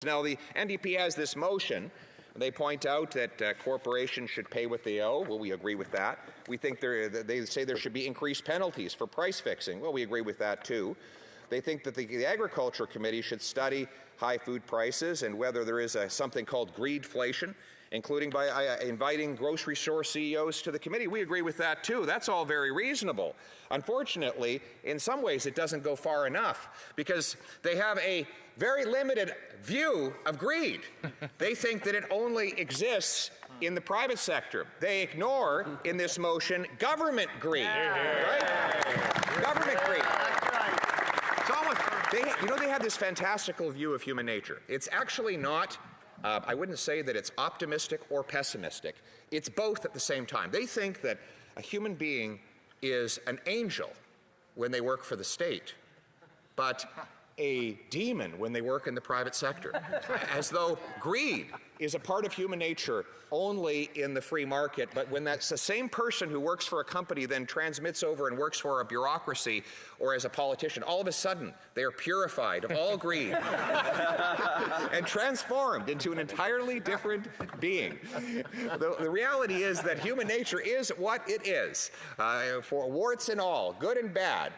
Now, the NDP has this motion. They point out that corporations should pay what they owe. Well, we agree with that. We think they say there should be increased penalties for price fixing. Well, we agree with that too. They think that the Agriculture Committee should study high food prices and whether there is something called greedflation, including by inviting grocery store CEOs to the committee. We agree with that too. That's all very reasonable. Unfortunately, in some ways it doesn't go far enough because they have a very limited view of greed. They think that it only exists in the private sector. They ignore, in this motion, government greed. Right? Government greed. It's almost, they have this fantastical view of human nature. It's actually not, I wouldn't say that it's optimistic or pessimistic. It's both at the same time. They think that a human being is an angel when they work for the state, but a demon when they work in the private sector, as though greed is a part of human nature only in the free market, but when that's the same person who works for a company then transmits over and works for a bureaucracy or as a politician, all of a sudden they are purified of all greed and transformed into an entirely different being. The reality is that human nature is what it is, for warts and all, good and bad,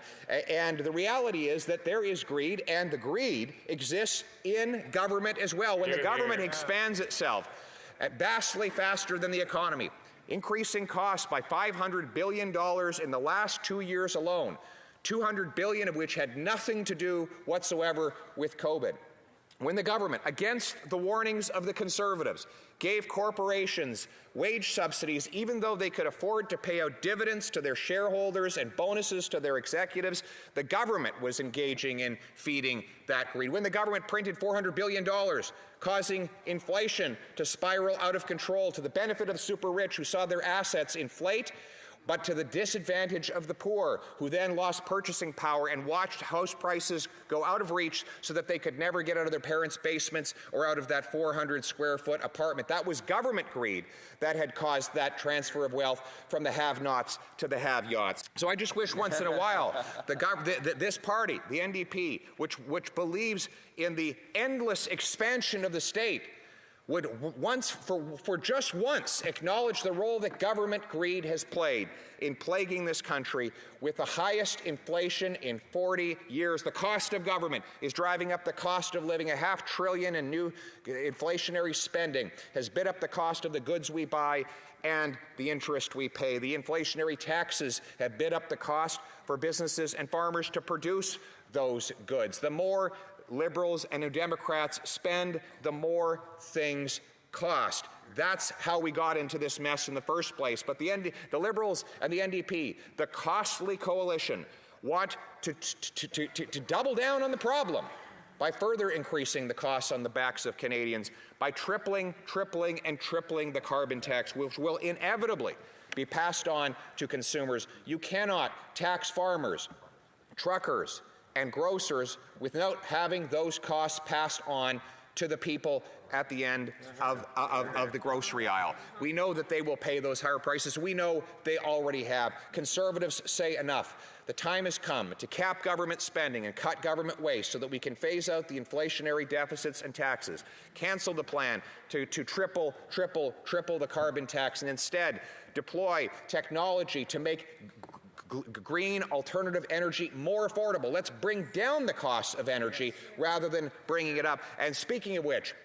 and the reality is that there is greed, and the greed exists in government as well. When the government expands itself vastly faster than the economy, increasing costs by $500 billion in the last 2 years alone, $200 billion of which had nothing to do whatsoever with COVID. When the government, against the warnings of the Conservatives, gave corporations wage subsidies even though they could afford to pay out dividends to their shareholders and bonuses to their executives, the government was engaging in feeding that greed. When the government printed $400 billion, causing inflation to spiral out of control to the benefit of the super rich who saw their assets inflate, but to the disadvantage of the poor, who then lost purchasing power and watched house prices go out of reach so that they could never get out of their parents' basements or out of that 400-square-foot apartment. That was government greed that had caused that transfer of wealth from the have-nots to the have-yachts. So I just wish once in a while this party, the NDP, which believes in the endless expansion of the state, would for just once acknowledge the role that government greed has played in plaguing this country with the highest inflation in 40 years. The cost of government is driving up the cost of living. $500 billion in new inflationary spending has bid up the cost of the goods we buy and the interest we pay. The inflationary taxes have bid up the cost for businesses and farmers to produce those goods. The more Liberals and New Democrats spend, the more things cost. That's how we got into this mess in the first place. But the Liberals and the NDP, the costly coalition, want to double down on the problem by further increasing the costs on the backs of Canadians, by tripling the carbon tax, which will inevitably be passed on to consumers. You cannot tax farmers, truckers, and grocers without having those costs passed on to the people at the end of the grocery aisle. We know that they will pay those higher prices. We know they already have. Conservatives say enough. The time has come to cap government spending and cut government waste so that we can phase out the inflationary deficits and taxes, cancel the plan to triple the carbon tax, and instead deploy technology to make green alternative energy more affordable. Let's bring down the cost of energy rather than bringing it up. And speaking of which,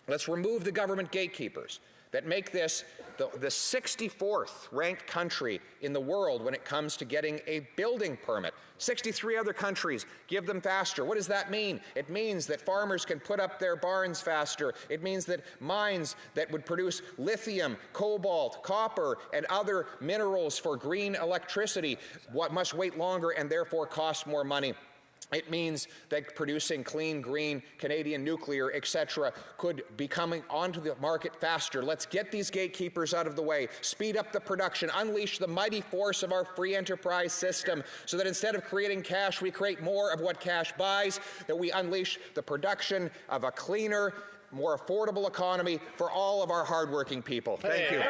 let's remove the government gatekeepers that make this the 64th ranked country in the world when it comes to getting a building permit. 63 other countries give them faster. What does that mean? It means that farmers can put up their barns faster. It means that mines that would produce lithium, cobalt, copper, and other minerals for green electricity must wait longer and therefore cost more money. It means that producing clean, green, Canadian nuclear, etc., could be coming onto the market faster. Let's get these gatekeepers out of the way, speed up the production, unleash the mighty force of our free enterprise system so that instead of creating cash, we create more of what cash buys, that we unleash the production of a cleaner, more affordable economy for all of our hardworking people. Thank you.